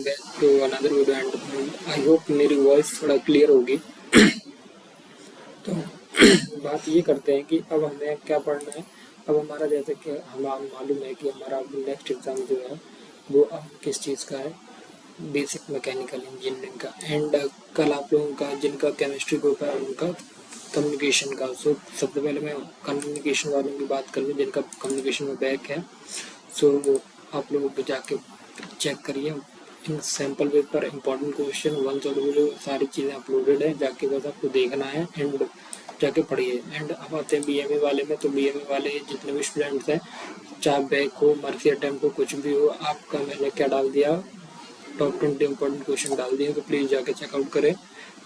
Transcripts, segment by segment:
Back to another video and I hope मेरी voice थोड़ा clear होगी। तो बात ये करते हैं कि अब हमें क्या पढ़ना है। अब हमारा जैसे कि हमें मालूम है कि हमारा नेक्स्ट एग्ज़ाम जो है वो अब किस चीज़ का है, बेसिक मैकेनिकल इंजीनियरिंग का। एंड कल आप लोगों का जिनका केमिस्ट्री ग्रुप है उनका कम्युनिकेशन का। सो सबसे पहले मैं कम्युनिकेशन वालों की बात कर लूँ जिनका कम्युनिकेशन में बैक है। सो आप लोग जाके चेक करिए in sample paper important question one और जो सारी चीज़ें अपलोडेड है, जाके बस आपको देखना है एंड जाके पढ़िए। एंड अब आते हैं बीएमए वाले में। तो बीएमए वाले जितने भी स्टूडेंट्स हैं, चाहे बैक हो, मर्सी अटैम्प्ट हो, कुछ भी हो, आपका मैंने क्या डाल दिया, टॉप 20 इंपॉर्टेंट क्वेश्चन डाल दिए। तो प्लीज़ जाके चेकआउट करें।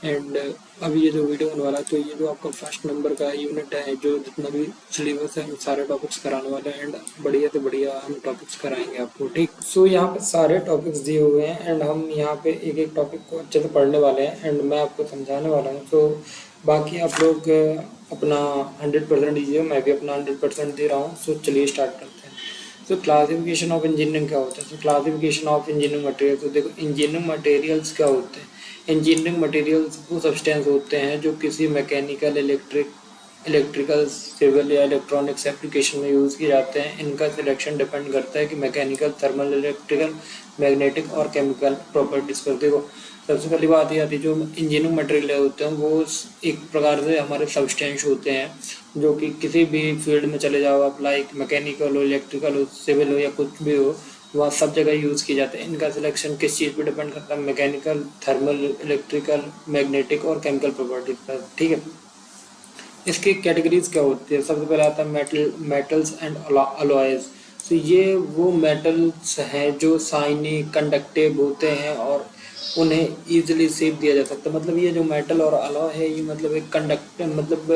एंड अब ये जो वीडियो होने वाला है, तो ये जो आपका फर्स्ट नंबर का यूनिट है, जो जितना भी सिलेबस है हम सारे टॉपिक्स कराने वाले हैं एंड बढ़िया से बढ़िया हम टॉपिक्स कराएंगे आपको, ठीक। सो यहाँ पे सारे टॉपिक्स दिए हुए हैं एंड हम यहाँ पे एक एक टॉपिक को अच्छे से पढ़ने वाले हैं एंड मैं आपको समझाने वाला हूँ। तो बाकी आप लोग अपना 100% दीजिए, मैं भी अपना 100% दे रहा हूँ। सो चलिए स्टार्ट करते हैं। तो क्लासिफिकेशन ऑफ इंजीनियरिंग क्या होता है? तो क्लासिफिकेशन ऑफ इंजीनियरिंग मटेरियल, तो देखो इंजीनियरिंग मटेरियल्स क्या होते हैं। इंजीनियरिंग मटेरियल्स वो सब्सटेंस होते हैं जो किसी मैकेनिकल, इलेक्ट्रिकल, सिविल या इलेक्ट्रॉनिक्स एप्लीकेशन में यूज़ किए जाते हैं। इनका सिलेक्शन डिपेंड करता है कि मैकेनिकल, थर्मल, इलेक्ट्रिकल, मैग्नेटिक और केमिकल प्रॉपर्टीज़ पर। देखो सबसे पहली बात ये आती है, जो इंजीनियरिंग मटेरियल होते हैं वो एक प्रकार से हमारे सब्सटेंस होते हैं जो कि किसी भी फील्ड में चले जाओ आप, लाइक मैकेनिकल हो, इलेक्ट्रिकल हो, सिविल हो या कुछ भी हो, वहाँ सब जगह यूज़ किए जाते हैं। इनका सिलेक्शन किस चीज़ पे डिपेंड करता है? मैकेनिकल, थर्मल, इलेक्ट्रिकल, मैग्नेटिक और केमिकल प्रॉपर्टीज पर, ठीक है। इसकी कैटेगरीज क्या होती है? सबसे पहले आता है मेटल्स एंड अलॉयज। तो ये वो मेटल्स हैं जो शाइनी, कंडक्टिव होते हैं और उन्हें ईजिली शेप दिया जा सकता है। मतलब ये जो मेटल और अलॉय है, ये मतलब एक मतलब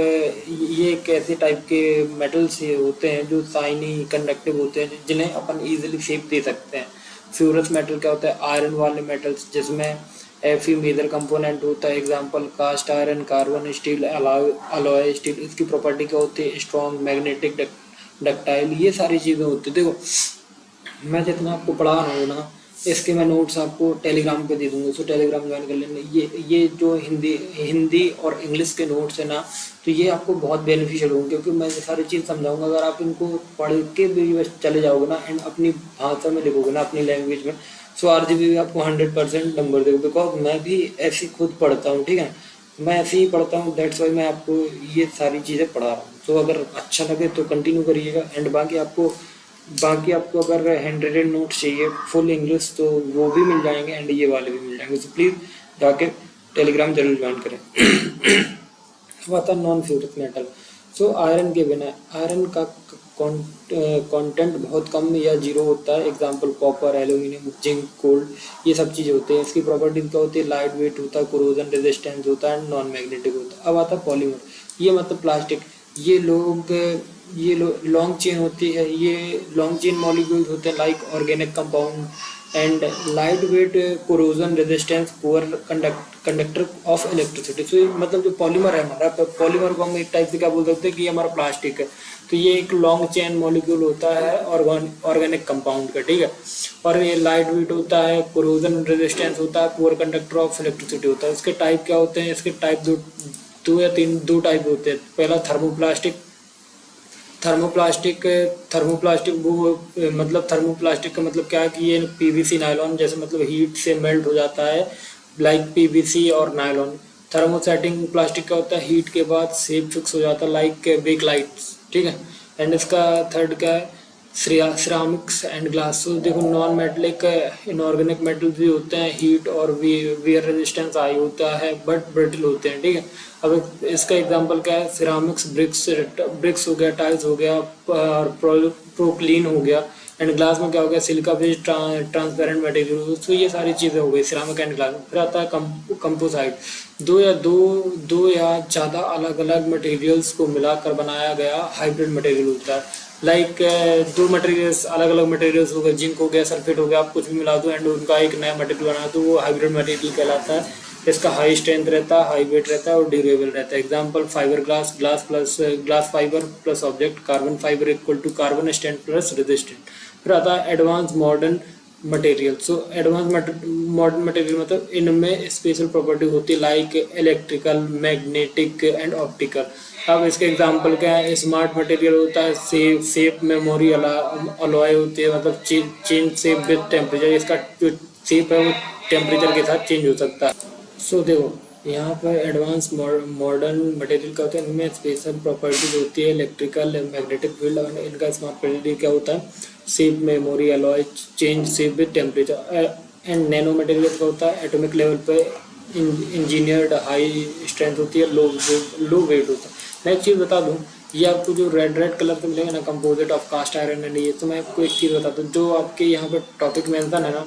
ये एक ऐसे टाइप के मेटल्स होते हैं जो शाइनी, कंडक्टिव होते हैं, जिन्हें अपन ईजिली शेप दे सकते हैं। फ्यूरस मेटल क्या होता है? आयरन वाले मेटल्स जिसमें Fe मेजर कंपोनेंट होता है। Example cast iron, carbon steel, alloy steel. इसकी प्रॉपर्टी क्या होती है? स्ट्रॉन्ग, मैग्नेटिक, डक्टाइल, ये सारी चीज़ें होती है। देखो मैं जितना आपको पढ़ा रहा हूँ ना, इसके मैं नोट्स आपको टेलीग्राम पे दे दूँगा। सो टेलीग्राम ज्वाइन कर लेना। ये जो हिंदी और इंग्लिश के नोट्स है ना, तो ये आपको बहुत बेनिफिशियल होंगे क्योंकि मैं ये सारी चीज़ समझाऊंगा। अगर आप इनको पढ़ के भी बस चले जाओगे ना एंड अपनी भाषा में लिखोगे ना, अपनी लैंग्वेज में, सो आरजीबी भी आपको 100% नंबर देगा। बिकॉज मैं भी ऐसे खुद पढ़ता हूँ, ठीक है। मैं ऐसे ही पढ़ता हूँ, दैट्स वाई मैं आपको ये सारी चीज़ें पढ़ा रहा हूँ। तो अगर अच्छा लगे तो कंटिन्यू करिएगा। एंड बाकी आपको अगर हैंड रिटन नोट्स चाहिए फुल इंग्लिश तो वो भी मिल जाएंगे एंड ये वाले भी मिल जाएंगे। सो प्लीज़ जाके टेलीग्राम जरूर ज्वाइन करें। अब आता है नॉन फ्यूरस मेटल। सो आयरन के बिना, आयरन का कंटेंट बहुत कम या जीरो होता है। Example copper, aluminium, zinc, gold, ये सब चीज़ें होती हैं। इसकी प्रॉपर्टीज क्या होती है? लाइट वेट होता है, कोरोजन रेजिस्टेंस होता है एंड नॉन मैग्नेटिक होता है। अब आता है पॉलीमर। ये मतलब प्लास्टिक। ये लॉन्ग चेन होती है, ये लॉन्ग चेन मॉलिक्यूल्स होते हैं like organic compound and light weight, corrosion resistance, poor conductor of electricity. तो मतलब जो पॉलीमर है हमारा, पॉलीमर को हम एक टाइप से क्या बोल सकते हैं कि ये हमारा प्लास्टिक है। तो ये एक लॉन्ग चेन मॉलिक्यूल होता है ऑर्गेनिक कंपाउंड का, ठीक है। और ये लाइट वेट होता है, कोरोजन रेजिस्टेंस होता है, पुअर कंडक्टर ऑफ इलेक्ट्रिसिटी होता है। इसके टाइप क्या होते हैं? इसके टाइप दो टाइप होते हैं। पहला थर्मोप्लास्टिक। थर्मोप्लास्टिक वो मतलब थर्मोप्लास्टिक का मतलब क्या है कि ये पीवीसी, नायलॉन जैसे मतलब हीट से मेल्ट हो जाता है, लाइक पीवीसी और नायलॉन। थर्मोसेटिंग प्लास्टिक का होता है, हीट के बाद शेप फिक्स हो जाता है लाइक बेकलाइट्स, ठीक है। एंड इसका थर्ड क्या है? Ceramics and glass. तो देखो नॉन मेटलिक इनऑर्गेनिक मेटल्स भी होते हैं, हीट और वियर रेजिस्टेंस हाई होता है बट ब्रिटल होते हैं, ठीक है। अब इसका एग्जांपल क्या है? सिरामिक्स, ब्रिक्स हो गया, टाइल्स हो गया और प्रोक्लीन हो गया। एंड ग्लास में क्या हो गया? Silica based transparent material. तो ये सारी चीज़ें हो गई सिरामिक एंड ग्लास में। फिर आता है कंपोसाइट। दो या ज़्यादा अलग अलग मटेरियल्स को मिलाकर बनाया गया हाइब्रिड मटेरियल होता है। लाइक दो मटेरियल्स, अलग अलग मटेरियल्स हो गए, जिंक हो गया, सल्फेट हो गया, आप कुछ भी मिला दो एंड उनका एक नया मटेरियल बना दो, वो हाइब्रिड मटेरियल कहलाता है। इसका हाई स्ट्रेंथ रहता है, हाई वेट रहता है और ड्यूरेबल रहता है। Example fibre glass, glass fibre plus object, carbon fibre equal to carbon strength plus resistant. फिर आता है advance modern material. So advance modern material मतलब इनमें स्पेशल प्रॉपर्टी होती है like electrical, magnetic and optical. अब इसके एग्जांपल क्या है, स्मार्ट मटेरियल होता है, सेफ मेमोरी अलॉय होती है, मतलब चेंज सेफ विद टेम्परेचर, इसका जो शेप है वो टेम्परेचर के साथ चेंज हो सकता है। सो देखो यहाँ पर एडवांस मॉडर्न मटेरियल का होता है, इनमें स्पेशल प्रॉपर्टीज होती है इलेक्ट्रिकल, मैग्नेटिक फील्ड, और इनका स्मार्ट मटेरियल क्या होता है, safe memory alloy, change safe with temperature. And nano material का होता है एटॉमिक लेवल पे इंजीनियर्ड, हाई स्ट्रेंथ होती है, लो वेट होता है। मैं एक चीज़ बता दूँ, ये आपको जो रेड रेड कलर के मिलेंगे ना, composite of cast iron and, ये तो मैं आपको एक चीज़ बता दूँ, जो आपके यहाँ पर टॉपिक मेंशन है ना,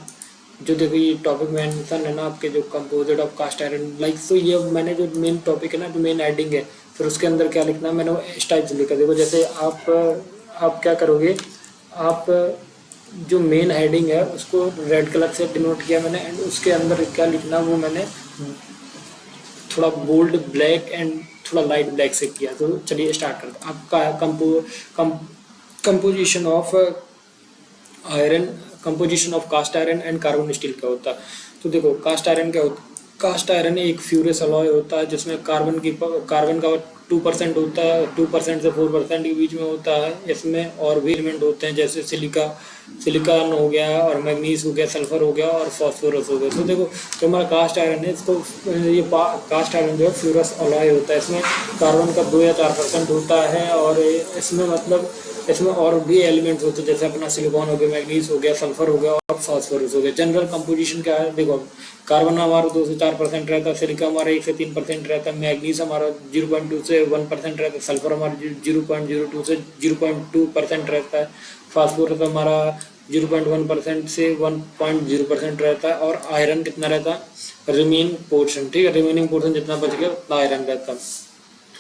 जो देखो ये टॉपिक मेंशन है ना आपके, जो composite of cast iron like, तो ये मैंने जो मेन टॉपिक है ना, जो मेन हेडिंग है, फिर उसके अंदर क्या लिखना है मैंने वो इस टाइप से लिखा। देखो जैसे आप क्या करोगे, आप जो मेन हेडिंग है उसको रेड कलर से डिनोट किया मैंने, एंड उसके अंदर क्या लिखना वो मैंने थोड़ा बोल्ड ब्लैक एंड थोड़ा लाइट ब्लैक से किया। तो चलिए स्टार्ट करते हैं। आपका composition of iron, composition of cast iron and carbon steel का होता है। तो देखो कास्ट आयरन क्या होता है, कास्ट आयरन एक फ्यूरस अलॉय होता है जिसमें कार्बन का 2% होता है, 2% से 4% के बीच में होता है। इसमें और भी एलिमेंट होते हैं जैसे सिलिकॉन हो गया, और मैग्नीज हो गया, सल्फर हो गया, और फॉस्फोरस हो गया। तो देखो जो हमारा कास्ट आयरन है, इसको ये कास्ट आयरन जो है फ्यूरस अलॉय होता है, इसमें कार्बन का 2 या 4% होता है, और इसमें मतलब इसमें और भी एलिमेंट्स होते हैं जैसे अपना सिलिकॉन हो गया, मैग्नीज हो गया, सल्फर हो गया, और फॉस्फोरस हो गया। जनरल कंपोजिशन क्या है, देखो कार्बन हमारा 2 से 4% रहता है, सिलिकॉन हमारा 1 से 3% रहता है, मैग्नीज हमारा 0.2 से 1% रहता है, सल्फर हमारा 0.02 से 0.2% रहता है, फॉस्फोरस हमारा 0.1% से 1.0% रहता है, और आयरन कितना रहता है, रिमेनिंग पोर्शन, ठीक है, रिमेनिंग पोर्शन जितना बच गया उतना आयरन रहता है।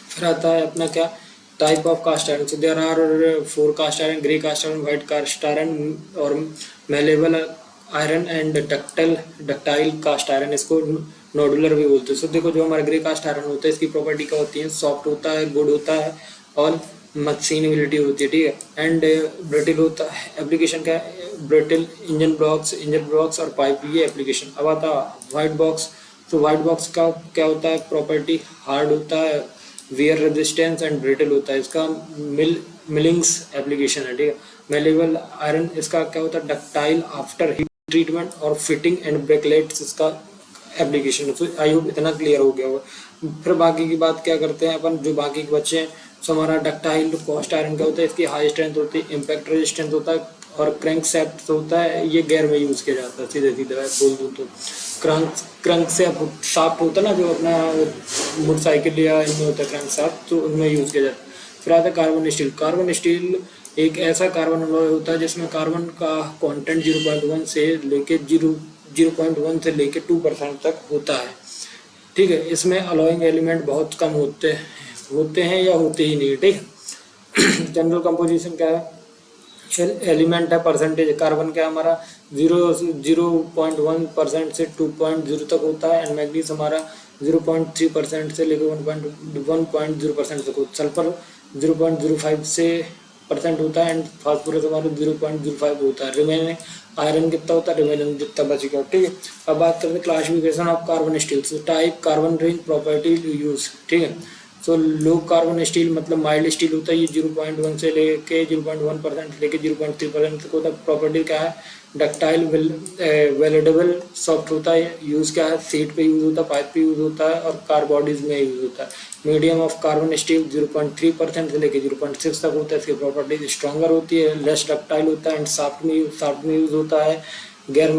फिर आता है अपना क्या, type of cast iron. So there are 4 cast iron, grey cast iron, white cast iron, और malleable iron and ductile cast iron, इसको नोडुलर भी बोलते हैं। सो देखो जो हमारा ग्रे कास्ट आयरन होता है, इसकी प्रॉपर्टी क्या होती है, सॉफ्ट होता है, गुड होता है, और मशीनेबिलिटी होती है, ठीक है, एंड ब्रिटिल होता है। एप्लीकेशन क्या है, ब्रिटिल इंजन ब्लॉक्स और पाइप, ये एप्लीकेशन। अब आता है व्हाइट बॉक्स। तो व्हाइट बॉक्स का क्या होता है, प्रॉपर्टी हार्ड होता है, वियर रेजिस्टेंस एंड ब्रिटल होता है, इसका मिलिंग्स एप्लीकेशन है, ठीक है। मेलेबल आयरन, इसका क्या होता है, डक्टाइल आफ्टर हीट ट्रीटमेंट और फिटिंग एंड ब्रेकलेट्स, इसका एप्लीकेशन है। तो आई होप इतना क्लियर हो गया होगा। फिर बाकी की बात क्या करते हैं अपन, जो बाकी के बच्चे हैं। सो हमारा डक्टाइल कास्ट आयरन क्या होता है, इसकी हाई स्ट्रेंथ होती है, इम्पैक्ट रेजिस्टेंस होता है, और क्रैंक सेप्ट होता है, ये गैर में यूज़ किया जाता है, सीधे सीधे बोल दूँ तो। क्रैंक शाफ्ट होता है ना, जो अपना मोटरसाइकिल या इनमें होता है क्रैंक शाफ्ट, तो उनमें यूज़ किया जाता है। फिर आता है कार्बन स्टील। कार्बन स्टील एक ऐसा कार्बन अलॉय होता है जिसमें कार्बन का कंटेंट 0.1 से लेके 0.1 से लेके 2% तक होता है, ठीक है। इसमें अलॉइंग एलिमेंट बहुत कम होते हैं या होते ही नहीं, ठीक है। जनरल कंपोजिशन क्या है, एलिमेंट है, परसेंटेज कार्बन क्या हमारा 0.1% से 2.0 तक होता है, एंड मैग्नीज हमारा 0.3% से लेकर 1.0% तक होता है, सल्फर 0.05 से % होता है, एंड फास्फोरस हमारा 0.05 होता है। रिमेनिंग आयरन कितना होता है, रिमेनिंग जितना बच गया, ठीक है। अब बात करते हैं classification of carbon steel. Type, carbon range, property, use, ठीक है। सो लो कार्बन स्टील मतलब माइल्ड स्टील होता है, ये 0.1 से लेके 0.1% से लेके 0.3% तक होता है। प्रॉपर्टी क्या है, डक्टाइल, वेल्डेबल, सॉफ्ट होता है। यूज़ क्या है, सीट पे यूज़ होता है, पाइप पे यूज़ होता है, और कार बॉडीज में यूज़ होता है। मीडियम ऑफ कार्बन स्टील 0.3% से लेके 0.6 तक होता है। इसकी प्रॉपर्टीज स्ट्रॉन्गर होती है, लेस डक्टाइल होता है, एंड साफ्ट में यूज़ होता है, गैर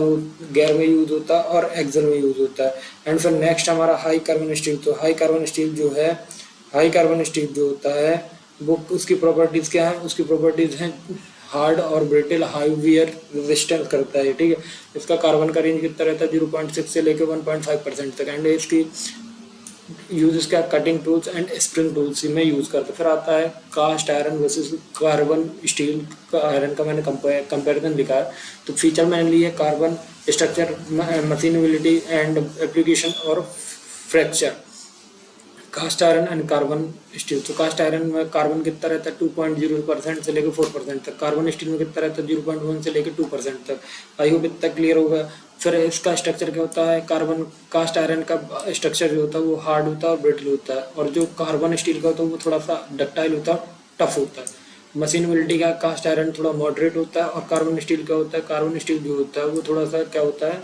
में यूज़ होता है, और एक्सल में यूज़ होता है। एंड फिर नेक्स्ट हमारा हाई कार्बन स्टील। तो हाई कार्बन स्टील जो होता है वो, उसकी प्रॉपर्टीज़ क्या है, उसकी प्रॉपर्टीज़ हैं हार्ड और ब्रिटल, हाई वियर रेजिस्टेंस करता है, ठीक है। इसका कार्बन का रेंज कितना रहता है, 0.6 से लेकर 1.5% तक, एंड इसकी यूज क्या, cutting tools and spring tools में यूज़ करते हैं। फिर आता है cast iron versus carbon steel का, आयरन का मैंने कंपैरिजन लिखा है। तो फीचर मैंने लिए carbon structure, machinability and application, और fracture. Cast iron and carbon steel. तो कास्ट आयरन में कार्बन कितना रहता है 2.0% से लेकर 4% तक, कार्बन स्टील में कितना रहता है 0.1 से लेकर 2% तक। आई होप इतना क्लियर होगा। फिर इसका स्ट्रक्चर क्या होता है, कार्बन कास्ट आयरन का स्ट्रक्चर जो होता है वो हार्ड होता है और ब्रिटल होता है, और जो कार्बन स्टील का होता है वो थोड़ा सा डक्टाइल होता है, टफ होता है। मशीनेबिलिटी का कास्ट आयरन थोड़ा मॉडरेट होता है, और कार्बन स्टील का होता है, कार्बन स्टील जो होता है वो थोड़ा सा क्या होता है,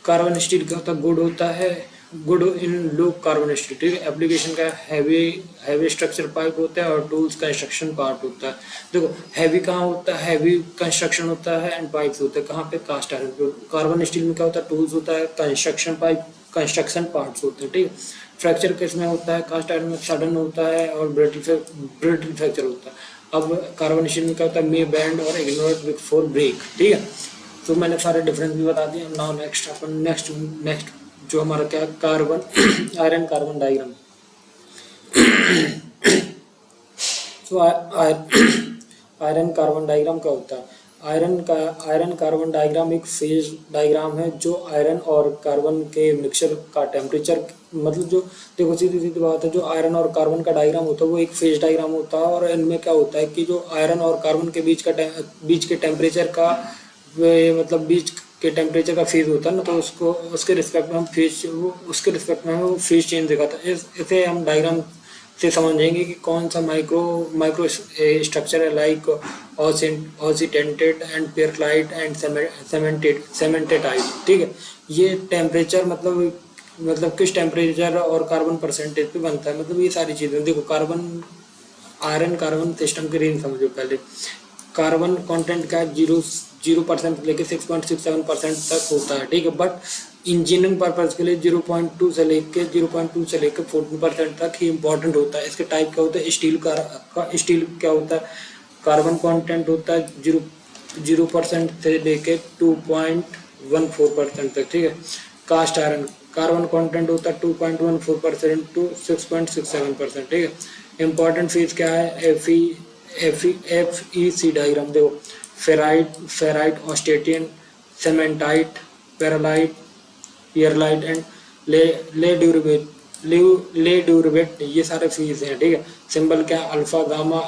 कार्बन स्टील का होता है गुड होता है, good in low carbon steel. ठीक है, एप्लीकेशन का हैवी स्ट्रक्चर पाइप होता है और टूल्स कंस्ट्रक्शन पार्ट होता है। देखो हैवी कहाँ होता है, हैवी कंस्ट्रक्शन होता है एंड पाइप्स होते हैं कहाँ पे, कास्ट आयरन पे। कार्बन स्टील में क्या होता है, टूल्स होता है, कंस्ट्रक्शन पाइप, कंस्ट्रक्शन पार्ट्स होते हैं। ठीक है, फ्रैक्चर किसमें होता है, कास्ट आयरन में सडन होता है और ब्रिटल फ्रैक्चर होता है। अब कार्बन स्टील में क्या होता है, मे बैंड और इग्नोर बिफोर ब्रेक। ठीक है, तो मैंने सारे डिफरेंस भी बता दिए। नाउ नेक्स्ट अपन नेक्स्ट जो हमारा क्या कार्बन आयरन कार्बन डायग्राम। तो आयरन कार्बन डायग्राम क्या होता है, आयरन कार्बन डायग्राम एक फेज डायग्राम है जो आयरन और कार्बन के मिक्सचर का टेम्परेचर, मतलब जो देखो सीधी सीधी बात है, जो आयरन और कार्बन का डायग्राम होता है वो एक फेज डायग्राम होता है। और इनमें क्या होता है कि जो आयरन और कार्बन के बीच के टेम्परेचर का मतलब बीच के टेम्परेचर का फेज होता है ना, तो उसको उसके रिस्पेक्ट में हम वो फेज चेंज दिखाता है। इसे हम डायग्राम से समझेंगे कि कौन सा माइक्रो स्ट्रक्चर है, लाइक ऑसिटेंटेड एंड पेरक्लाइट एंड सेमेंटेटाइट। ठीक है, ये टेम्परेचर मतलब किस टेम्परेचर और कार्बन परसेंटेज पे बनता है, मतलब ये सारी चीज़ें। देखो आयरन कार्बन सिस्टम की रेंज समझो पहले। कार्बन कंटेंट का 0% से लेकर 6.67% तक होता है। ठीक है, बट इंजीनियरिंग पर्पज के लिए 0.2 से लेकर 14% तक ही इम्पोर्टेंट होता है। इसके टाइप क्या होता है, स्टील क्या होता है, कार्बन कंटेंट होता है 0% से लेकर 2.14% तक। ठीक है, कास्ट आयरन कार्बन कंटेंट होता है 2.14% टू 6.67%। ठीक है, इम्पोर्टेंट फेज क्या है, FEC डायग्राम देखो, ferrite, austenite, cementite, pearlite, pearlite and ledeburite, ये सारे फेज हैं। ठीक है, सिंबल क्या है, alpha gamma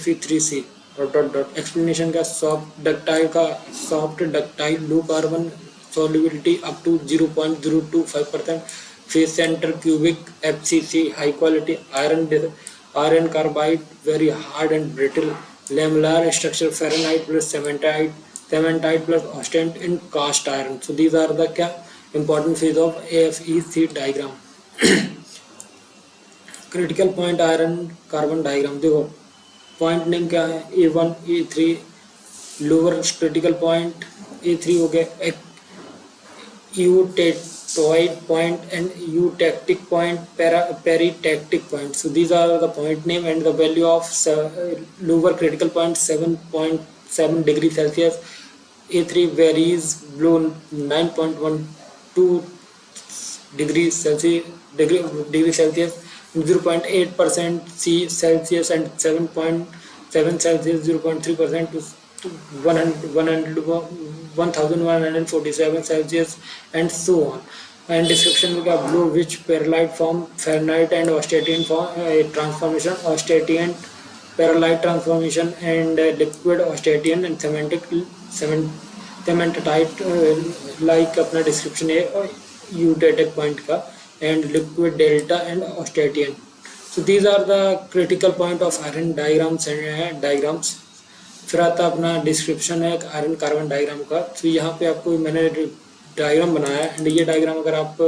Fe3C dot dot. Explanation का soft ductile low carbon solubility up to 0.025%, phase centre cubic FCC, high quality iron carbide, very hard and brittle, lamellar structure, Fahrenheit plus cementite plus ostent in cast iron. So these are the क्या important phase of AFEC diagram. Critical point iron carbon diagram देखो, point name क्या है, A1 A3, lower critical point A3 हो गया, eutectoid point and eutectic point, peritectic point. So these are the point name and the value of lower critical point 7.7 degrees Celsius. A3 varies below 9.12 degrees Celsius, 0.8% C Celsius and 7.7 Celsius, 0.3% to 1147 Celsius and so on. And description में क्या, below which perlite form Fahrenheit and Ostatian form transformation, Ostatian perlite transformation and liquid Ostatian and cementite like अपना description है eutectic point का and liquid delta and Ostatian. So these are the critical point of iron diagrams and diagrams. फिर आता अपना description है iron carbon diagram का। तो यहाँ पे आपको मैंने डायग्राम बनाया है, एंड ये डायग्राम अगर आप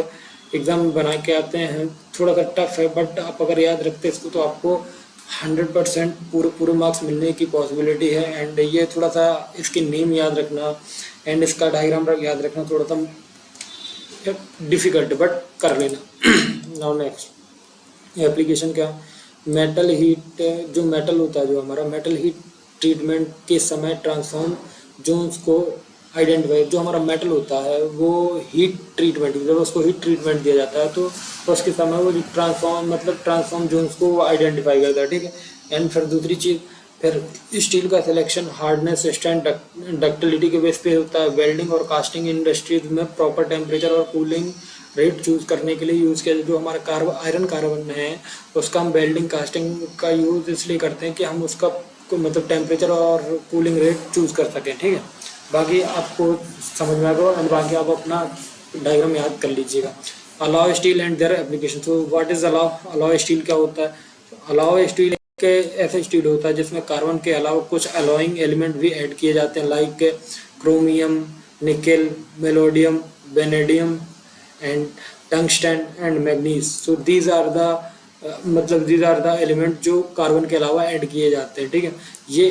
एग्जाम में बना के आते हैं थोड़ा सा टफ है, बट आप अगर याद रखते हैं इसको तो आपको 100% पूरे मार्क्स मिलने की पॉसिबिलिटी है। एंड ये थोड़ा सा इसकी नेम याद रखना एंड इसका डायग्राम याद रखना थोड़ा सा डिफिकल्ट, बट कर लेना। नाउ नेक्स्ट एप्लीकेशन क्या, मेटल हीट, जो मेटल होता है, जो हमारा मेटल हीट ट्रीटमेंट के समय ट्रांसफॉर्म जोन्स को आइडेंटिफाई, जो हमारा मेटल होता है वो हीट ट्रीटमेंट, जब उसको हीट ट्रीटमेंट दिया जाता है तो उसके समय वो ट्रांसफॉर्म जोन्स को आइडेंटिफाई करता है। ठीक है, एंड फिर दूसरी चीज़ फिर स्टील का सिलेक्शन हार्डनेस, स्ट्रेंथ, डक्टिलिटी के बेस पे होता है। वेल्डिंग और कास्टिंग इंडस्ट्रीज में प्रॉपर टेम्परेचर और कूलिंग रेट चूज करने के लिए यूज़ किया। जो हमारा आयरन कार्बन है उसका हम वेल्डिंग कास्टिंग का यूज़ इसलिए करते हैं कि हम उसका मतलब टेम्परेचर और कूलिंग रेट चूज़ कर सकें, ठीक है। बाकी आपको समझ में आएगा और बाकी आप अपना डायग्राम याद कर लीजिएगा। अलाव स्टील एंड देयर एप्लीकेशन। तो व्हाट इज अलाव? अलाव स्टील क्या होता है? अलाव स्टील के ऐसा स्टील होता है जिसमें कार्बन के अलावा कुछ अलाइंग एलिमेंट भी ऐड किए जाते हैं, like chromium, nickel, molybdenum, vanadium and tungsten and manganese. So these are the element जो कार्बन के अलावा ऐड किए जाते हैं, ठीक है। ये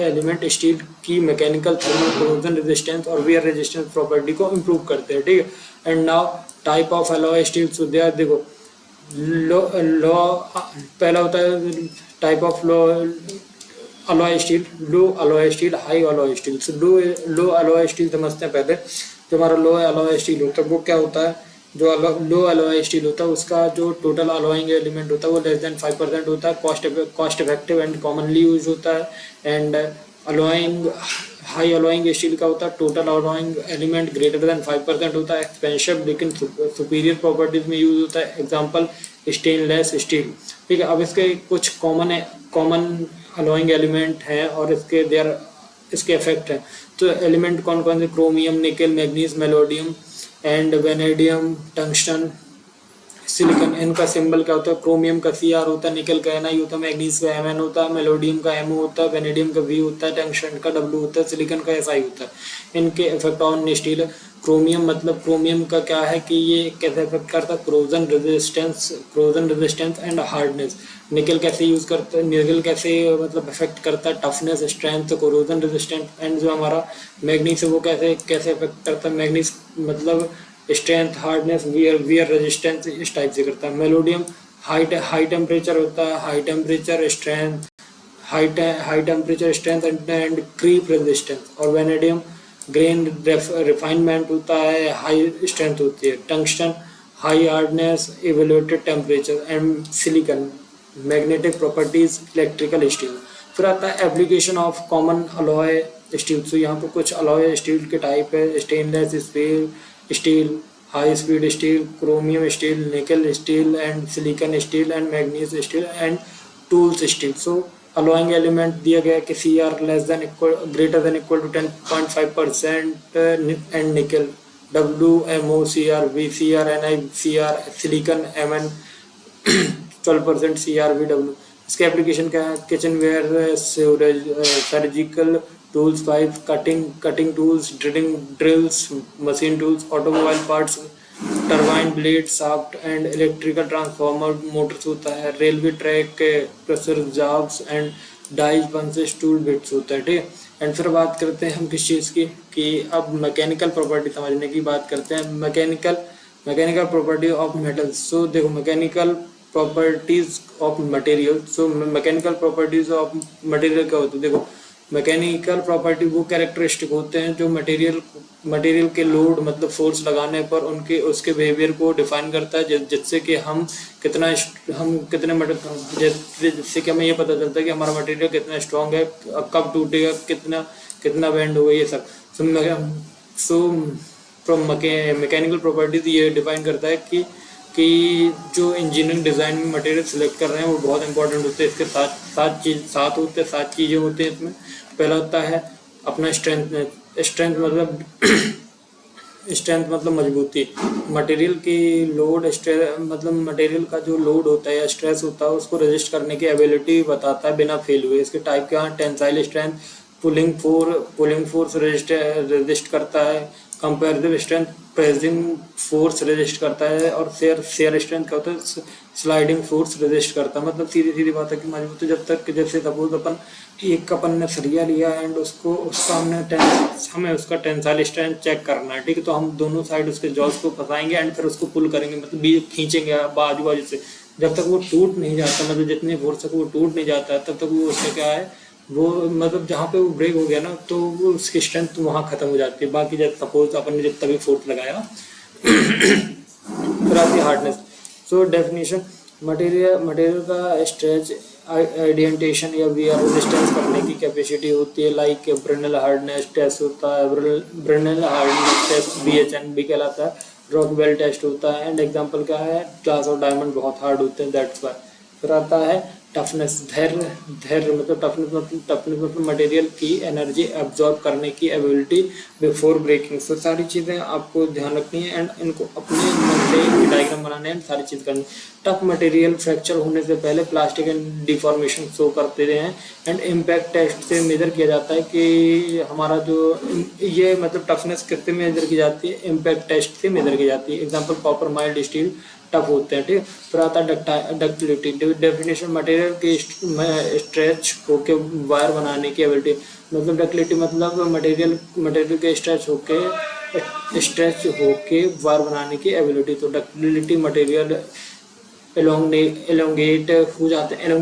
एलिमेंट स्टील की मैकेनिकल, थर्मल, कोरोजन रेजिस्टेंस और वियर रेजिस्टेंस प्रॉपर्टी को इम्प्रूव करते हैं, ठीक है। And now type of alloy steel. So they are, देखो लो पहला होता है type of low alloy steel, low alloy steel, high alloy steel. So low alloy steel समझते हैं पहले। जो हमारा लो अलॉय स्टील होता है वो क्या होता है? जो लो अलॉय स्टील होता है उसका जो टोटल अलॉइंग एलिमेंट होता है वो लेस देन 5% होता है, cost effective and commonly use होता है। And alloying high alloying steel का होता है total alloying element greater than 5% होता है, एक्सपेंसिव लेकिन सुपीरियर प्रॉपर्टीज में यूज होता है। एग्जांपल स्टेनलेस स्टील, ठीक है। अब इसके कुछ कॉमन अलॉइंग एलिमेंट हैं और इसके इफेक्ट हैं। तो एलिमेंट कौन कौन से? Chromium, nickel, manganese, molybdenum and vanadium, tungsten, silicon. इनका सिंबल क्या होता है? क्रोमियम का Cr होता है, निकेल का Na होता है, मैग्नीज का Mn होता है, मेलोडियम का Mo होता है, वेनेडियम का V होता है, टंगस्टन का W होता है, सिलिकॉन का Si होता है। इनके इफेक्ट ऑन स्टील। क्रोमियम का क्या है कि ये कैसे इफेक्ट करता है? Corrosion resistance and hardness. Nickel कैसे यूज करता है? निकेल कैसे मतलब इफेक्ट करता है? Toughness, strength, corrosion resistant. And जो हमारा मैग्नीज है वो कैसे इफेक्ट करता है? मैग्नीज मतलब स्ट्रेंथ, हार्डनेस, वियर रेजिस्टेंस, इस टाइप से करता है। मेलोडियम हाई टेम्परेचर होता है, high temperature strength and creep resistance. और वेनेडियम ग्रेन रिफाइनमेंट होता है, हाई स्ट्रेंथ होती है। Tungsten high hardness, evaluated temperature. And silicon magnetic properties, electrical steel. फिर आता है application of common alloy steel. तो यहाँ पर कुछ अलॉय स्टील के टाइप है: stainless steel, high speed steel, chromium steel, nickel steel and silicon steel and manganese steel and tools steel. So alloying element दिया गया कि Cr greater than equal to 10.5% and nickel WMO Cr VCr Ni Cr, silicon Mn 12% CrVW। इसके application क्या है? Kitchenware, surgical tools, pipe, cutting tools, drills, machine tools, automobile parts, turbine blade, shaft and electrical transformer motors होता है। Railway track, pressure jobs and dies, punches, tool bits होता है, ठीक है। And फिर बात करते हैं हम किस चीज़ की कि अब मैकेनिकल प्रॉपर्टी समझने की बात करते हैं। Mechanical property of metals. So देखो mechanical properties of material. So mechanical properties of material क्या होती है? देखो मैकेनिकल प्रॉपर्टी वो कैरेक्टरिस्टिक होते हैं जो मटेरियल के लोड मतलब फोर्स लगाने पर उसके बिहेवियर को डिफाइन करता है, जिससे कि जिससे कि हमें ये पता चलता है कि हमारा मटेरियल कितना स्ट्रांग है, कब टूटेगा, कितना बेंड होगा, ये सब। सो फ्रॉम मैकेनिकल प्रॉपर्टीज ये डिफाइन करता है कि जो इंजीनियरिंग डिज़ाइन में मटेरियल सिलेक्ट कर रहे हैं वो बहुत इंपॉर्टेंट होते हैं। इसके सात चीज़ें होती हैं इसमें। पहला होता है अपना स्ट्रेंथ मतलब मजबूती। मटेरियल की लोड मतलब मटेरियल का जो लोड होता है या स्ट्रेस होता है उसको रेजिस्ट करने की एबिलिटी बताता है बिना फेल हुए। इसके टाइप क्या है? Tensile strength, pulling force resist करता है, comparative strength pressing force resist करता है, और शेयर स्ट्रेंथ क्या होता है? स्लाइडिंग फोर्स रेजिस्ट करता है। मतलब सीधी बात है कि मजबूती जब तक जैसे सपोज अपन ने सरिया लिया एंड हमें उसका टेंसाइल स्ट्रेंथ चेक करना है, ठीक है। तो हम दोनों साइड उसके जॉस को फंसाएंगे एंड फिर उसको पुल करेंगे, मतलब खींचेंगे बाजू से। जब तक वो टूट नहीं जाता, मतलब जितनी फोर्स तक वो टूट नहीं जाता तब तक वो उसका क्या है, वो मतलब जहाँ पे वो ब्रेक हो गया ना तो वो उसकी स्ट्रेंथ वहाँ खत्म हो जाती है। बाकी जब सपोज अपन ने जितना भी फोर्स लगाया फिर आती है हार्डनेस। सो डेफिनेशन, मटेरियल का स्ट्रेच आइडेंटेशन या वियर रेजिस्टेंस करने की कैपेसिटी होती है, लाइक ब्रेनल हार्डनेस टेस्ट होता है, ब्रेनल हार्डनेस टेस्ट BHNB कहलाता है, रॉकवेल टेस्ट होता है। एंड एग्जांपल क्या है, ग्लास और डायमंड बहुत हार्ड होते हैं, दैट्स वाई। फिर आता है टफनेस, धैर्य, धैर्य मतलब टफनेस मतलब मटेरियल की एनर्जी एब्जॉर्ब करने की एबिलिटी बिफोर ब्रेकिंग। तो सारी चीज़ें आपको ध्यान रखनी है एंड इनको अपने मन से डायग्राम बनाने हैं, सारी चीज़ करनी। टफ मटेरियल फ्रैक्चर होने से पहले प्लास्टिक एंड डिफॉर्मेशन शो करते हैं एंड इम्पैक्ट टेस्ट से मेजर किया जाता है कि हमारा जो ये मतलब टफनेस कितने मेजर की जाती है, इम्पैक्ट टेस्ट से मेजर की जाती है। Example copper, mild steel tough होते हैं, ठीक है। फिर आता है डक्टिलिटी, डेफिनेशन मटेरियल के स्ट्रेच होके वायर बनाने की एबिलिटी, मतलब डक्टिलिटी मतलब मटेरियल के स्ट्रेच होके वायर बनाने की एबिलिटी। तो डक्टिलिटी मटेरियल एलोंगेट हो जाते हैं एंड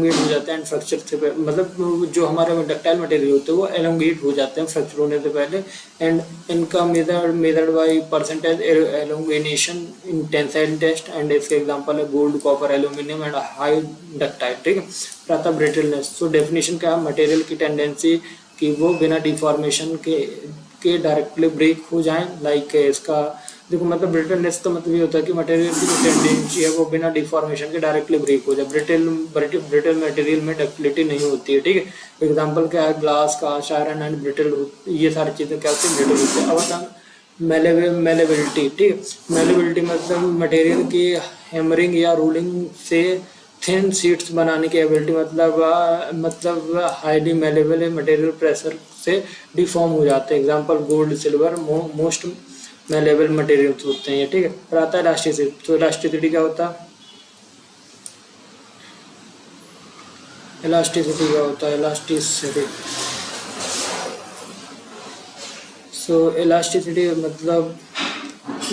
फ्रैक्चर से मतलब जो हमारे डक्टाइल मटेरियल होते हैं वो एलोंगेट हो जाते हैं फ्रैक्चर होने से पहले। एंड इनका measured by percentage elongation in tensile test. And इसके एग्जांपल है gold, copper, aluminium and high ductile, ठीक है। प्राता ब्रिटलनेस, तो डेफिनेशन क्या है, मटेरियल की टेंडेंसी कि वो बिना डिफॉर्मेशन के डायरेक्टली ब्रेक हो जाएं, लाइक इसका देखो मतलब ब्रिटलनेस का मतलब ये होता है कि मटेरियल की जो टेंडेंसी है वो बिना डिफॉर्मेशन के डायरेक्टली ब्रेक हो जाए। ब्रिटल मटेरियल में डक्टिलिटी नहीं होती है, ठीक है। एग्जांपल क्या है, ग्लास, कांच, आयरन एंड ब्रिटल, ये सारी चीज़ें क्या होती है, ब्रिटल होती है। अब आता मेलेबिलिटी, ठीक है। मेलेबिलिटी मतलब मटेरियल की हैमरिंग या रोलिंग से थिन शीट्स बनाने की एबिलिटी, मतलब हाईली मेलेबल मटेरियल प्रेशर से डिफॉर्म हो जाते हैं। Example gold, silver most malleable materials होते हैं ये, ठीक है। फिर आता है इलास्टिसिटी, तो इलास्टिसिटी क्या होता है, इलास्टिसिटी मतलब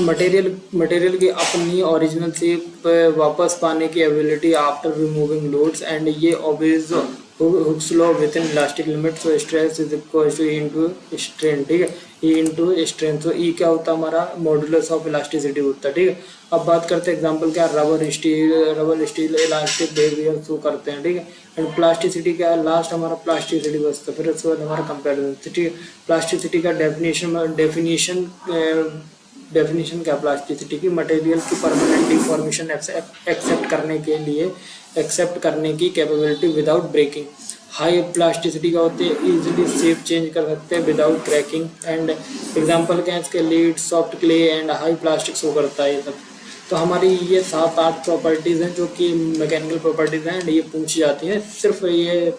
मटेरियल की अपनी ओरिजिनल शेप वापस पाने की ability after removing loads. And ये obvious Hooke's law within elastic limit, so stress is equal to E into strain, ठीक है, ई इनटू स्ट्रेन। तो ई क्या होता है हमारा, मॉडुलस ऑफ इलास्टिसिटी होता है, ठीक है। अब बात करते हैं एग्जांपल क्या, rubber steel elastic behaviour show करते हैं, ठीक है। एंड प्लास्टिसिटी क्या है, लास्ट हमारा प्लास्टिसिटी बचता है, फिर उसके बाद हमारा कंपेरिजन, ठीक है। प्लास्टिसिटी का डेफिनेशन क्या, प्लास्टिसिटी की मटेरियल की परमानेंट डिफॉर्मेशन एक्सेप्ट करने की capability without breaking. High plasticity का होते हैं, इजीली शेप चेंज कर सकते हैं विदाउट क्रैकिंग। एंड एग्जांपल क्या है इसके, lead, soft clay and high plastic show करता है ये सब। तो हमारी ये 7-8 प्रॉपर्टीज़ हैं जो कि मैकेनिकल प्रॉपर्टीज़ हैं एंड ये पूछी जाती हैं। सिर्फ ये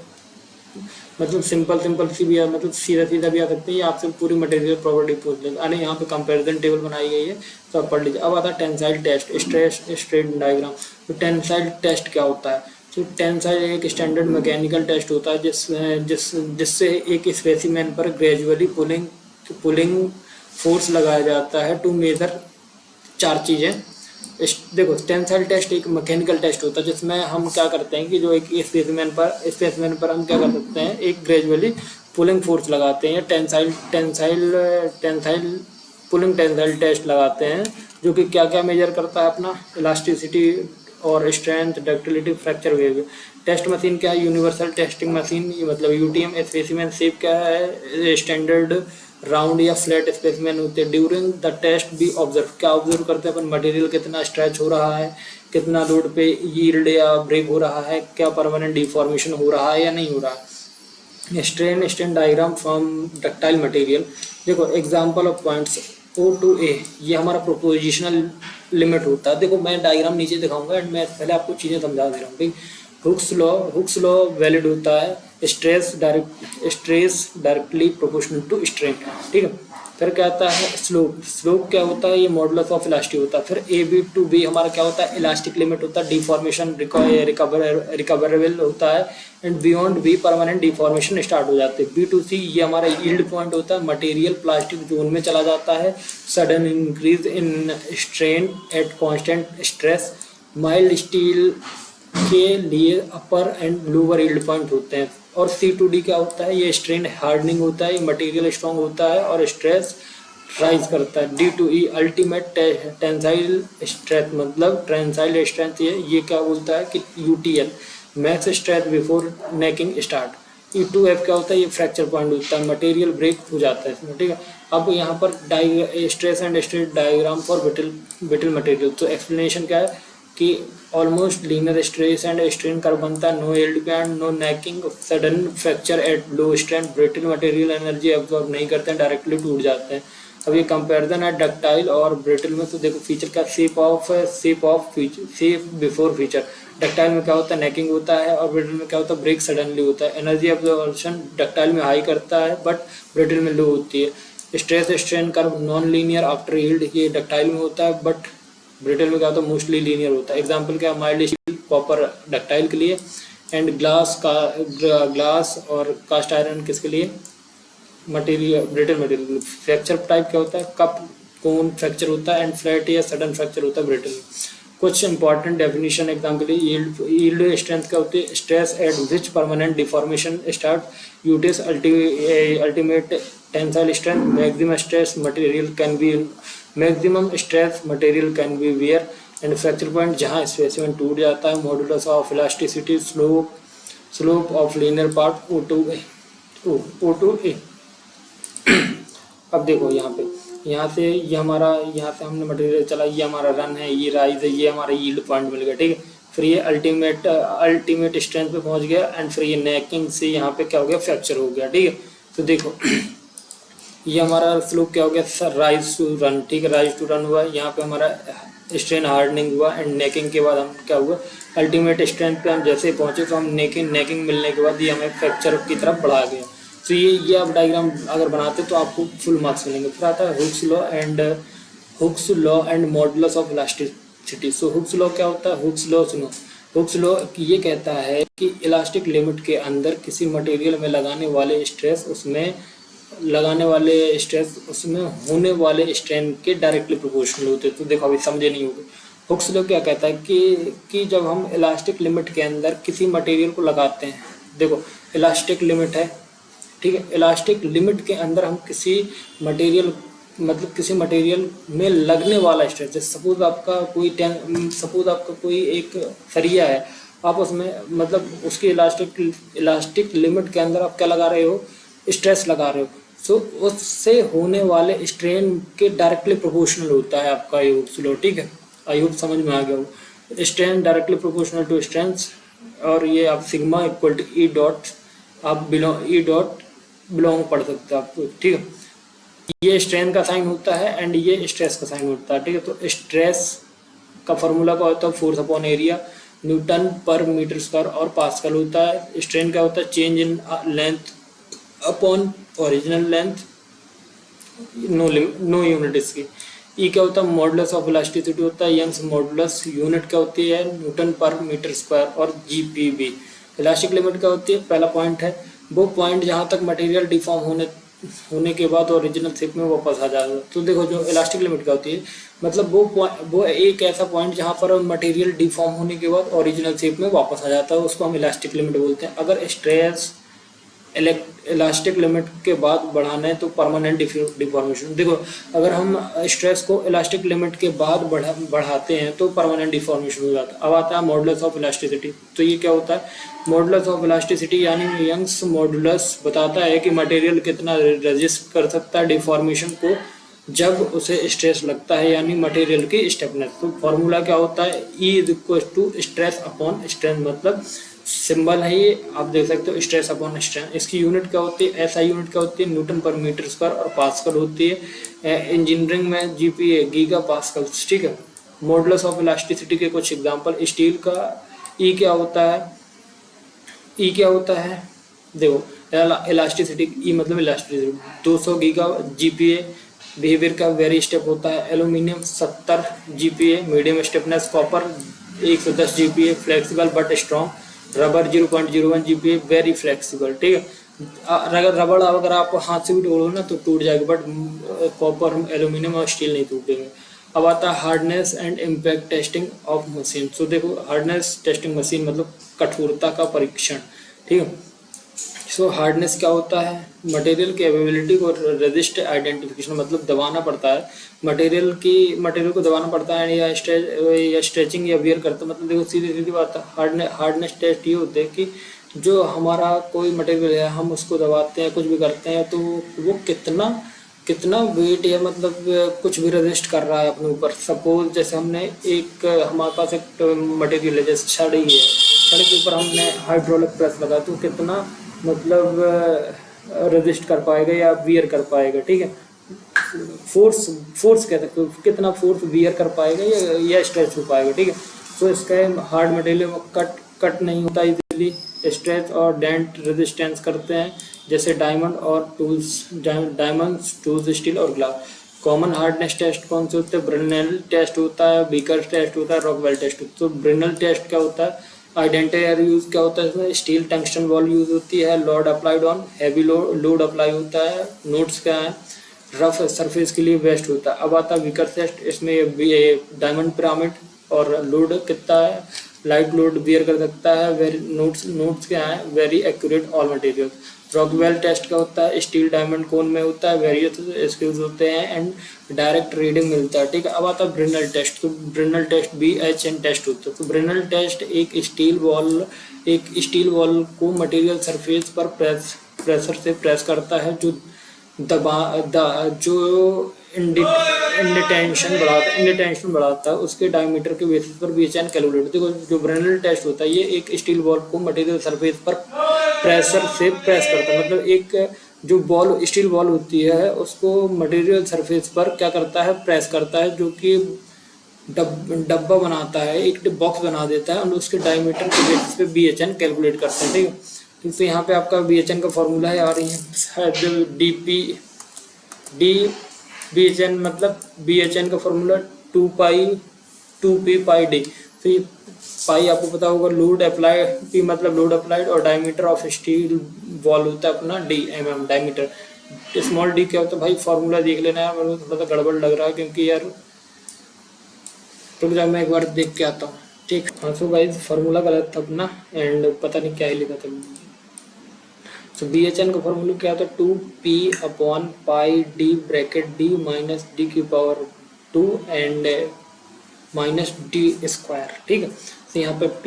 मतलब सिंपल सी भी है, मतलब सीधा भी आ सकते हैं, आपसे पूरी मटेरियल प्रॉपर्टी पूछ लेंगे। अरे यहाँ पे कंपैरिजन टेबल बनाई गई है, तो आप पढ़ लीजिए। अब आता है tensile test, stress strain diagram. तो टेंसाइल टेस्ट क्या होता है, तो टेंसाइल एक स्टैंडर्ड मैकेनिकल टेस्ट होता है जिससे एक स्पेसिमेन पर ग्रेजुअली पुलिंग फोर्स लगाया जाता है टू मेजर 4 चीज़ें। देखो टेंसाइल टेस्ट एक मैकेनिकल टेस्ट होता है जिसमें हम क्या करते हैं कि जो एक स्पेसिमेन पर हम क्या कर सकते हैं, एक ग्रेजुअली पुलिंग फोर्स लगाते हैं, टेंसाइल पुलिंग टेंसाइल टेस्ट लगाते हैं, जो कि क्या क्या मेजर करता है अपना, इलास्टिसिटी और strength, ductility, fracture behaviour. Test machine क्या है, यूनिवर्सल टेस्टिंग मशीन, मतलब यूटीएम। स्पेसिमेन शेप क्या है, स्टैंडर्ड राउंड या फ्लैट स्पेसिमेन होते हैं। ड्यूरिंग द टेस्ट भी ऑब्जर्व, क्या ऑब्जर्व करते हैं अपन, मटेरियल कितना स्ट्रेच हो रहा है, कितना लोड पे यील्ड या ब्रेक हो रहा है, क्या परमानेंट डिफॉर्मेशन हो रहा है या नहीं हो रहा है। Strain diagram from ductile material, देखो example of points O to A, ये हमारा प्रोपोजिशनल लिमिट होता है। देखो मैं डायग्राम नीचे दिखाऊंगा एंड मैं पहले आपको चीज़ें समझा दे रहा हूँ, ठीक। हुक्स लॉ वैलिड होता है, stress directly proportional to strain, ठीक है। फिर क्या आता है, स्लोप क्या होता है, ये मॉडुलस ऑफ इलास्टिक होता है। फिर A to B हमारा क्या होता है, इलास्टिक लिमिट होता है, डिफॉर्मेशन रिकवरेबल होता है, and beyond B permanent deformation start हो जाते हैं। B to C ये हमारा यील्ड पॉइंट होता है, मटेरियल प्लास्टिक जोन में चला जाता है, sudden increase in strain at constant stress. Mild steel के लिए अपर एंड लोअर यील्ड पॉइंट होते हैं। और C to D क्या होता है, ये स्ट्रेन हार्डनिंग होता है, मटेरियल स्ट्रॉन्ग होता है और स्ट्रेस राइज करता है। D to E ultimate tensile strength, मतलब टेंसाइल स्ट्रेंथ ये क्या बोलता है कि UTL max stress before necking start. E2F क्या होता है, ये फ्रैक्चर पॉइंट होता है, मटेरियल ब्रेक हो जाता है इसमें, ठीक है। अब यहाँ पर stress and strain diagram for brittle material. तो एक्सप्लेनेशन क्या है कि almost linear stress and strain curve बनता है, no yield band, no necking, sudden fracture at low strength, brittle material energy absorb नहीं करते हैं, डायरेक्टली टूट जाते हैं। अब ये कंपैरिजन है डक्टाइल और ब्रिटल में, तो देखो फीचर क्या, शेप बिफोर फीचर। डक्टाइल में क्या होता है, नेकिंग होता है, और ब्रिटल में क्या होता है, ब्रेक सडनली होता है। एनर्जी एब्जॉर्प्शन डक्टाइल में हाई करता है बट ब्रिटल में लो होती है। Stress strain curve non linear after yield, ये डक्टाइल में होता है बट ब्रिटल में क्या होता है, मोस्टली लीनियर होता है। एग्जाम्पल क्या, माइल्ड स्टील कॉपर डक्टाइल के लिए, एंड ग्लास और कास्ट आयरन किसके लिए, material brittle material. Fracture type क्या होता है, कप कोन फ्रैक्चर होता है, एंड फ्लैट या सडन फ्रैक्चर होता है ब्रिटल। कुछ इंपॉर्टेंट डेफिनेशन एग्जाम के लिए, यील्ड स्ट्रेंथ क्या होती है, stress at which permanent deformation start, UTS ultimate tensile strength, maximum stress material can be wear, and fracture point जहाँ स्पेसिमेन टूट जाता है, modulus of elasticity, slope of linear part O2A। अब देखो यहाँ से ये हमारा, यहाँ से हमने मटेरियल चला, ये हमारा रन है, ये राइज है, ये हमारा यील्ड पॉइंट मिल गया, ठीक है। फिर ये अल्टीमेट स्ट्रेंथ पे पहुंच गया, एंड फिर ये नेकिंग से यहाँ पे क्या हो गया, फ्रैक्चर हो गया, ठीक है। तो देखो ये हमारा स्लोप क्या हो गया, सर राइज टू रन, ठीक है, राइज टू रन हुआ, यहाँ पे हमारा स्ट्रेन हार्डनिंग हुआ, एंड नेकिंग के बाद हम क्या हुआ, अल्टीमेट स्ट्रेंथ पे हम जैसे पहुंचे तो हम नेकिंग मिलने के बाद ये हमें फ्रैक्चर की तरफ बढ़ा गया। तो ये आप डायग्राम अगर बनाते तो आपको फुल मार्क्स मिलेंगे। फिर आता है Hooke's law and modulus of elasticity. So Hooke's law क्या होता है, हुक्स लॉ ये कहता है कि इलास्टिक लिमिट के अंदर किसी मटेरियल में लगाने वाले स्ट्रेस उसमें होने वाले स्ट्रेन के डायरेक्टली प्रोपोर्शनल होते हैं। तो देखो अभी समझे नहीं होगे, हुक्स लॉ क्या कहता है कि जब हम इलास्टिक लिमिट के अंदर किसी मटेरियल को लगाते हैं, देखो इलास्टिक लिमिट है, ठीक है, इलास्टिक लिमिट के अंदर हम किसी मटेरियल में लगने वाला स्ट्रेस, सपोज आपका कोई एक सरिया है, आप उसमें मतलब उसके इलास्टिक लिमिट के अंदर आप क्या लगा रहे हो, स्ट्रेस लगा रहे हो। सो उससे होने वाले स्ट्रेन के डायरेक्टली प्रोपोर्शनल होता है आपका ये हुक्स लॉ, ठीक है। आई होप समझ में आ गया हो। Strain directly proportional to strength, और ये आप sigma equal to E dot, आप बिलोंग पढ़ सकते हैं आपको, ठीक है। ये स्ट्रेन का साइन होता है एंड ये स्ट्रेस का साइन होता है, ठीक है। तो स्ट्रेस का फॉर्मूला क्या होता है, फोर्स अपॉन एरिया, न्यूटन पर मीटर स्क्वायर और पास्कल होता है। स्ट्रेन क्या होता है, change in length upon original length, no unit इसकी। ई क्या होता है, मॉडुलस ऑफ इलास्टिसिटी होता है, यंग्स मॉडुलस, यूनिट क्या होती है, न्यूटन पर मीटर स्क्वायर, और GPB। इलास्टिक लिमिट क्या होती है, पहला पॉइंट है वो पॉइंट जहाँ तक मटेरियल डिफॉर्म होने के बाद ओरिजिनल शेप में वापस आ जाएगा। तो देखो जो इलास्टिक लिमिट क्या होती है, मतलब वो एक ऐसा पॉइंट जहाँ पर मटेरियल डिफॉर्म होने के बाद ओरिजिनल शेप में वापस आ जाता है, उसको हम इलास्टिक लिमिट बोलते हैं। अगर स्ट्रेस इलास्टिक लिमिट के बाद बढ़ाना है तो परमानेंट डिफॉर्मेशन। देखो अगर हम स्ट्रेस को इलास्टिक लिमिट के बाद बढ़ाते हैं तो परमानेंट डिफॉर्मेशन हो जाता है। अब आता है मॉडुलस ऑफ इलास्टिसिटी। तो ये क्या होता है, मॉडुलस ऑफ इलास्टिसिटी यानी यंग्स मॉडुलस बताता है कि मटेरियल कितना रेजिस्ट कर सकता है डिफॉर्मेशन को जब उसे स्ट्रेस लगता है, यानी मटेरियल की स्टेपनेस। तो फॉर्मूला क्या होता है, E is equal to stress upon strength, मतलब सिंबल है ये, आप देख सकते हो स्ट्रेस अपॉन स्ट्रेंथ। इसकी यूनिट क्या होती है, SI यूनिट क्या होती है, न्यूटन पर मीटर स्क्वायर, और पास्कल होती है इंजीनियरिंग में GPA गीगा पास्कल, ठीक है। मॉडुलस ऑफ इलास्टिसिटी के कुछ एग्जांपल, स्टील का E क्या होता है, देखो इलास्टिसिटी E मतलब इलास्टिसिटी 200 गीगा GPA। बिहेवियर का वेरी स्टेप होता है, aluminium 70 GPA, medium स्टेपनेस, copper 110 GPA, flexible but strong, rubber 0.01 GPA, very flexible, ठीक है। अगर रबड़ अगर आप हाथ से भी तोड़ो ना तो टूट जाएगी, बट कॉपर, एल्यूमिनियम और स्टील नहीं टूटेंगे। अब आता है hardness and impact testing of machine. So देखो हार्डनेस टेस्टिंग मशीन मतलब कठोरता का परीक्षण, ठीक है। सो हार्डनेस क्या होता है, मटेरियल की अवेलेबिलिटी और रेजिस्ट आइडेंटिफिकेशन, मतलब दबाना पड़ता है मटेरियल को दबाना पड़ता है या स्ट्रेचिंग या वियर करता है। मतलब देखो सीधी सीधी बात है, हार्डनेस टेस्ट ये होते हैं कि जो हमारा कोई मटेरियल है हम उसको दबाते हैं कुछ भी करते हैं तो वो कितना कितना वेट है, मतलब कुछ भी रेजिस्ट कर रहा है अपने ऊपर। सपोज जैसे हमने हमारे पास एक मटेरियल है जैसे छड़ी है, छड़ी के ऊपर हमने हाइड्रोलिक प्रेस लगा तो कितना मतलब रेजिस्ट कर पाएगा या वियर कर पाएगा, ठीक है। फोर्स फोर्स कहते हैं कितना फोर्स वियर कर पाएगा या स्ट्रेच हो पाएगा, ठीक है। तो इसका हार्ड मटेरियल में कट नहीं होता इजीली, स्ट्रेच और डेंट रेजिस्टेंस करते हैं जैसे डायमंड्स टूल्स स्टील और ग्लास। कॉमन हार्डनेस टेस्ट कौन से होते हैं, ब्रिनल टेस्ट होता है, बीकर टेस्ट होता है, रॉकवेल टेस्ट होता है। तो ब्रिनल टेस्ट क्या होता है, आइडेंटिफायर यूज क्या होता है इसमें, स्टील टंगस्टन बॉल यूज होती है, load applied on heavy load apply होता है, नोट्स क्या है, रफ सरफेस के लिए बेस्ट होता है। अब आता है वीकर टेस्ट, इसमें डायमंड पिरामिड और लोड कितना है, लाइट लोड बियर कर सकता है, वेरी नोट्स क्या है, very accurate all material. Rockwell test क्या होता है, स्टील डायमंड कोन में होता है, वेरियस स्किल्स होते हैं एंड डायरेक्ट रीडिंग मिलता है, ठीक है। अब आता है ब्रिनल टेस्ट, तो ब्रिनल टेस्ट BHN टेस्ट होता है। तो ब्रिनल टेस्ट एक स्टील बॉल को मटेरियल सरफेस पर प्रेशर से प्रेस करता है जो जो इंडिटेंशन बढ़ाता है उसके डायमीटर के बेसिस पर BHN कैलकुलेट। देखो जो ब्रेनल टेस्ट होता है ये एक स्टील बॉल को मटेरियल सरफेस पर प्रेशर से प्रेस करता है, मतलब एक जो स्टील बॉल होती है उसको मटेरियल सरफेस पर क्या करता है, प्रेस करता है, जो कि डब्बा बनाता है, एक बॉक्स बना देता है और उसके डायमीटर के बेसिस पे BHN कैलकुलेट करते हैं, ठीक है। तो यहाँ पे आपका BHN का फॉर्मूला है आ रही है BHN, मतलब BHN का फॉर्मूला 2p पाई d। तो ये पाई आपको पता होगा लोड अप्लाई, p मतलब लोड अप्लाइड और डायमीटर ऑफ स्टील बॉल होता है अपना d mm diameter. Small d क्या होता है भाई, फॉर्मूला देख लेना है, मेरे को थोड़ा सा गड़बड़ लग रहा है क्योंकि यार रुक जा मैं एक बार देख के आता हूँ, ठीक। हाँ सो गाइस फार्मूला गलत था अपना एंड पता नहीं क्या ही लिखा था। तो BHN का फॉर्मूला क्या था, 2p upon pi d bracket d minus d की power 2 and minus d square, ठीक है। तो यहाँ पे p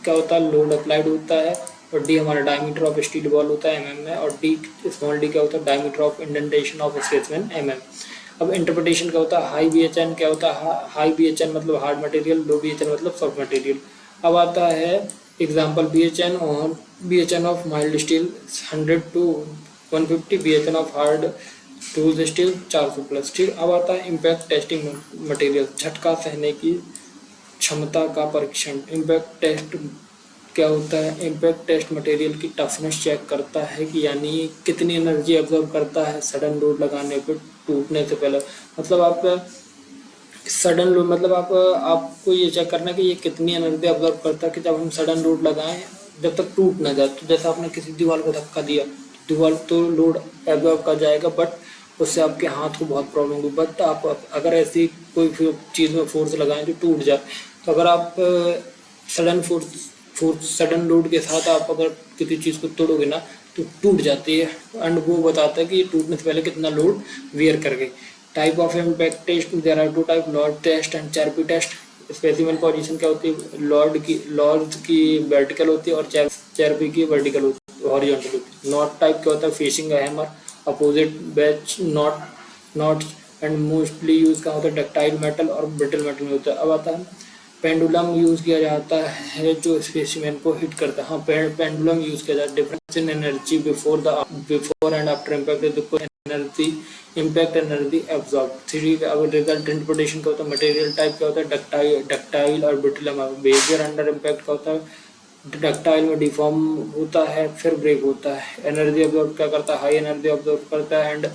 क्या होता है, लोड अप्लाइड होता है और d हमारा डायमीटर ऑफ स्टील बॉल होता है mm में, और d स्मॉल d क्या होता है, diameter of indentation of specimen mm। अब इंटरप्रिटेशन क्या होता है, हाई BHN क्या होता है, हाई BHN मतलब हार्ड मटेरियल, लो BHN मतलब सॉफ्ट मटेरियल। अब आता है example BHN of mild steel 100 to 150, BHN of hard tools steel 400 plus, ठीक। अब आता है इम्पैक्ट टेस्टिंग मटेरियल, झटका सहने की क्षमता का परीक्षण। इम्पैक्ट टेस्ट क्या होता है, इम्पैक्ट टेस्ट मटेरियल की टफनेस चेक करता है कि यानी कितनी एनर्जी एब्जॉर्ब करता है सडन लोड लगाने पर टूटने से पहले। मतलब आप सडन लोड मतलब आपको ये चेक करना है कि ये कितनी एनर्जी एब्जॉर्ब करता है कि जब हम सडन लोड लगाएं जब तक टूट ना जाए। तो जैसे आपने किसी दीवार को धक्का दिया, दीवार तो लोड एब्जॉर्ब कर जाएगा बट उससे आपके हाथ को बहुत प्रॉब्लम होगी। बट आप अगर ऐसी कोई चीज़ में फोर्स लगाएं जो टूट जाए, तो अगर आप सडन लोड के साथ आप अगर किसी चीज़ को तोड़ोगे ना तो टूट जाती है, एंड वो बताता है कि ये टूटने से पहले कितना लोड वियर कर गई। Type of impact test, there are 2 type, lord test and Charpy test. Specimen position क्या होती है, लॉर्ड की वर्टिकल होती है और चैरपी की वर्टिकल होती है, हॉरिजॉन्टल होती है। नॉट टाइप क्या होता है, facing hammer, opposite batch not and mostly use का होता है डक्टाइल मेटल और ब्रिटल मेटल में होता है। अब आता है पेंडुलम यूज किया जाता है जो स्पेसिमेन को हिट करता है। हाँ पेंडुलम यूज किया जाता है। Difference in energy before and after impact, energy impact energy absorb. Three अब रिजल्ट इंटरप्रिटेशन क्या होता है, मटेरियल टाइप क्या होता है डक्टाइल और ब्रिटल। बिहेवियर अंडर इम्पैक्ट क्या होता है, डक्टाइल में डिफॉर्म होता है फिर ब्रेक होता है। एनर्जी एब्जॉर्ब क्या करता है, हाई एनर्जी एब्जॉर्ब करता है। एंड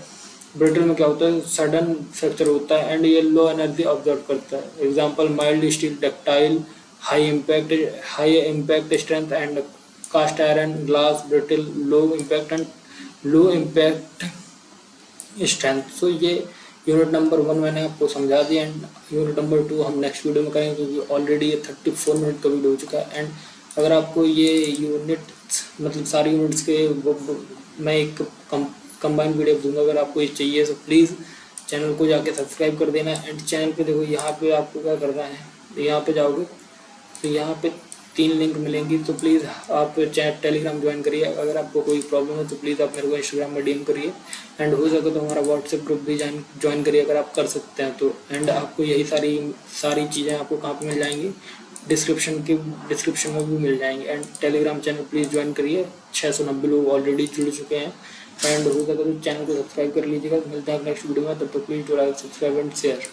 ब्रिटल में क्या होता है, सडन फ्रैक्चर होता है एंड ये लो एनर्जी ऑब्जर्व करता है। Example mild steel ductile, high impact strength and cast iron, glass brittle, low impact and low impact strength. So ये यूनिट नंबर 1 मैंने आपको समझा दिया एंड यूनिट नंबर 2 हम नेक्स्ट वीडियो में करेंगे क्योंकि ऑलरेडी ये 34 मिनट का वीडियो हो चुका है। एंड अगर आपको ये यूनिट मतलब सारी यूनिट्स के मैं एक कंबाइंड पीडीएफ दूंगा। अगर आपको ये चाहिए तो प्लीज़ चैनल को जाके सब्सक्राइब कर देना। एंड चैनल पे देखो यहाँ पे आपको क्या करना है, यहाँ पे जाओगे तो यहाँ पे 3 लिंक मिलेंगी, तो प्लीज़ आप चैट टेलीग्राम ज्वाइन करिए। अगर आपको कोई प्रॉब्लम है तो प्लीज़ आप मेरे को इंस्टाग्राम में डीएम करिए। एंड हो सके तो हमारा व्हाट्सएप ग्रुप भी ज्वाइन करिए अगर आप कर सकते हैं तो। एंड आपको यही सारी चीज़ें आपको कहाँ पे मिल जाएंगी, डिस्क्रिप्शन में भी मिल जाएंगे। And Telegram channel please join करिए। 690 लोग ऑलरेडी जुड़ चुके हैं। एंड हो सके तो चैनल को सब्सक्राइब कर लीजिएगा। मिलते हैं नेक्स्ट वीडियो में, तब तक please do like, subscribe and share.